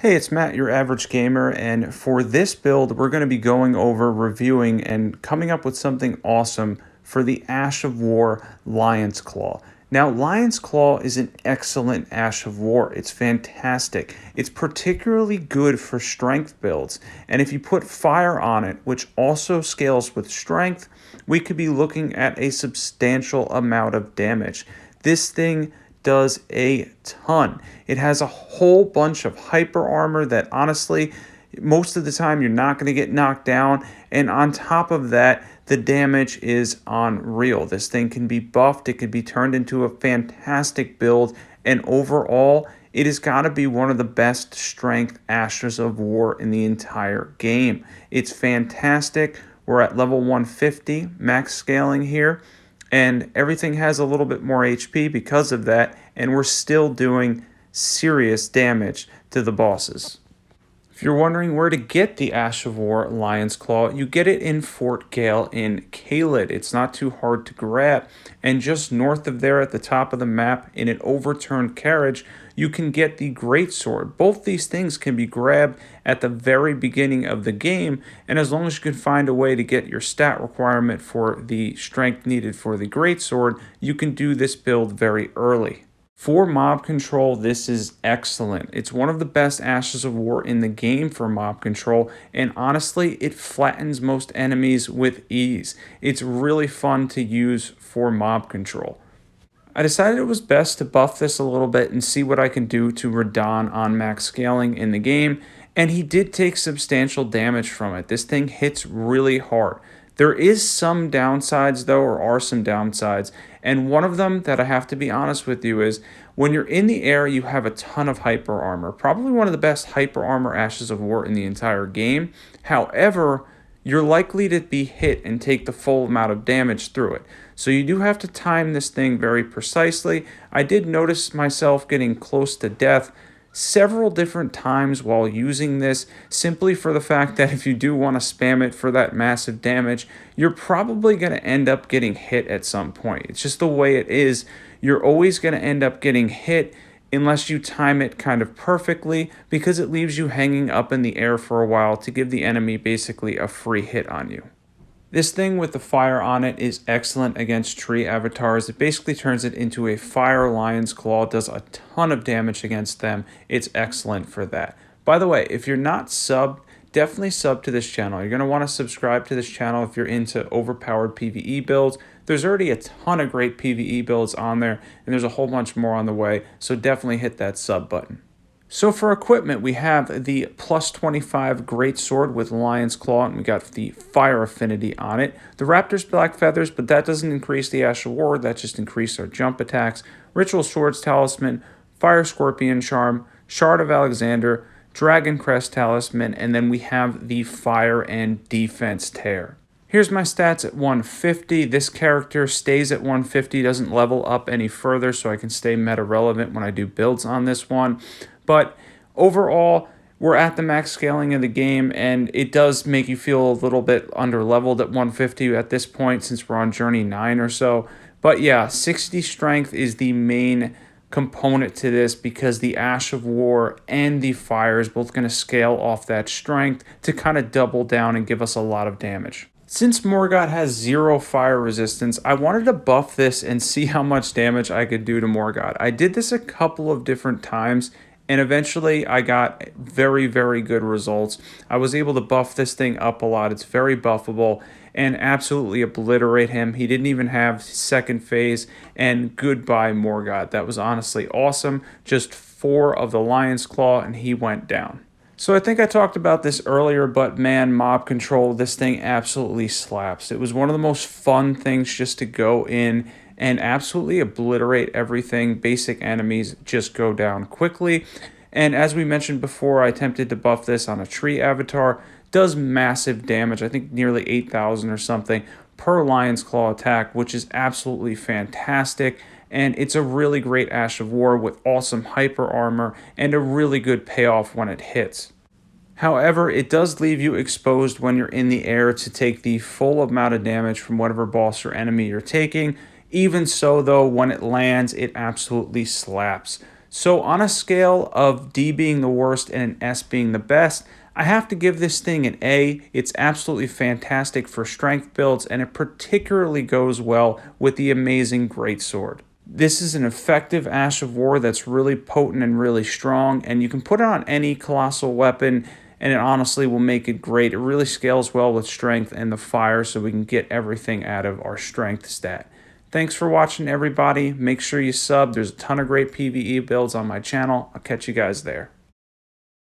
Hey, it's Matt, your average gamer, and for this build, we're going to be going over, reviewing, and coming up with something awesome for the Ash of War Lion's Claw. Now, Lion's Claw is an excellent Ash of War. It's fantastic. It's particularly good for strength builds, and if you put fire on it, which also scales with strength, we could be looking at a substantial amount of damage. This thing does a ton. It has a whole bunch of hyper armor that honestly, most of the time you're not going to get knocked down. And on top of that, the damage is unreal. This thing can be buffed. It can be turned into a fantastic build. And overall, it has got to be one of the best strength Ashes of War in the entire game. It's fantastic. We're at level 150 max scaling here, and everything has a little bit more HP because of that, and we're still doing serious damage to the bosses. If you're wondering where to get the Ash of War Lion's Claw, you get it in Fort Gale in Caelid. It's not too hard to grab, and just north of there at the top of the map in an overturned carriage, you can get the Greatsword. Both these things can be grabbed at the very beginning of the game, and as long as you can find a way to get your stat requirement for the strength needed for the Greatsword, you can do this build very early. For mob control, this is excellent. It's one of the best Ashes of War in the game for mob control, and honestly, it flattens most enemies with ease. It's really fun to use for mob control. I decided it was best to buff this a little bit and see what I can do to Radahn on max scaling in the game, and he did take substantial damage from it. This thing hits really hard. There is some downsides though, or are some downsides, and one of them that I have to be honest with you is when you're in the air, you have a ton of hyper armor. Probably one of the best hyper armor Ashes of War in the entire game. However, you're likely to be hit and take the full amount of damage through it. So you do have to time this thing very precisely. I did notice myself getting close to death several different times while using this, simply for the fact that if you do want to spam it for that massive damage, you're probably going to end up getting hit at some point. It's just the way it is. You're always going to end up getting hit unless you time it kind of perfectly, because it leaves you hanging up in the air for a while to give the enemy basically a free hit on you. This thing with the fire on it is excellent against tree avatars. It basically turns it into a fire lion's claw, does a ton of damage against them. It's excellent for that. By the way, if you're not subbed, definitely sub to this channel. You're going to want to subscribe to this channel if you're into overpowered PvE builds. There's already a ton of great PvE builds on there, and there's a whole bunch more on the way, so definitely hit that sub button. So for equipment, we have the plus 25 Greatsword with Lion's Claw, and we got the Fire Affinity on it. The Raptors Black Feathers, but that doesn't increase the Ash of War, that just increases our jump attacks. Ritual Swords Talisman, Fire Scorpion Charm, Shard of Alexander, Dragoncrest Talisman, and then we have the Fire and Defense Tear. Here's my stats at 150. This character stays at 150, doesn't level up any further, so I can stay meta relevant when I do builds on this one. But overall, we're at the max scaling of the game, and it does make you feel a little bit under-leveled at 150 at this point since we're on Journey 9 or so. But yeah, 60 strength is the main component to this because the Ash of War and the Fire is both going to scale off that strength to kind of double down and give us a lot of damage. Since Morgott has 0 fire resistance, I wanted to buff this and see how much damage I could do to Morgott. I did this a couple of different times, and eventually I got very, very good results. I was able to buff this thing up a lot. It's very buffable and absolutely obliterate him. He didn't even have second phase, and goodbye Morgott. That was honestly awesome. Just 4 of the Lion's Claw and he went down. So I think I talked about this earlier, but man, mob control, this thing absolutely slaps. It was one of the most fun things just to go in and absolutely obliterate everything. Basic enemies just go down quickly. And as we mentioned before, I attempted to buff this on a tree avatar. Does massive damage, I think nearly 8,000 or something per Lion's Claw attack, which is absolutely fantastic. And it's a really great Ash of War with awesome hyper armor and a really good payoff when it hits. However, it does leave you exposed when you're in the air to take the full amount of damage from whatever boss or enemy you're taking. Even so, though, when it lands, it absolutely slaps. So on a scale of D being the worst and an S being the best, I have to give this thing an A. It's absolutely fantastic for strength builds, and it particularly goes well with the amazing Greatsword. This is an effective Ash of War that's really potent and really strong, and you can put it on any colossal weapon, and it honestly will make it great. It really scales well with strength and the fire, so we can get everything out of our strength stat. Thanks for watching, everybody. Make sure you sub. There's a ton of great PvE builds on my channel. I'll catch you guys there.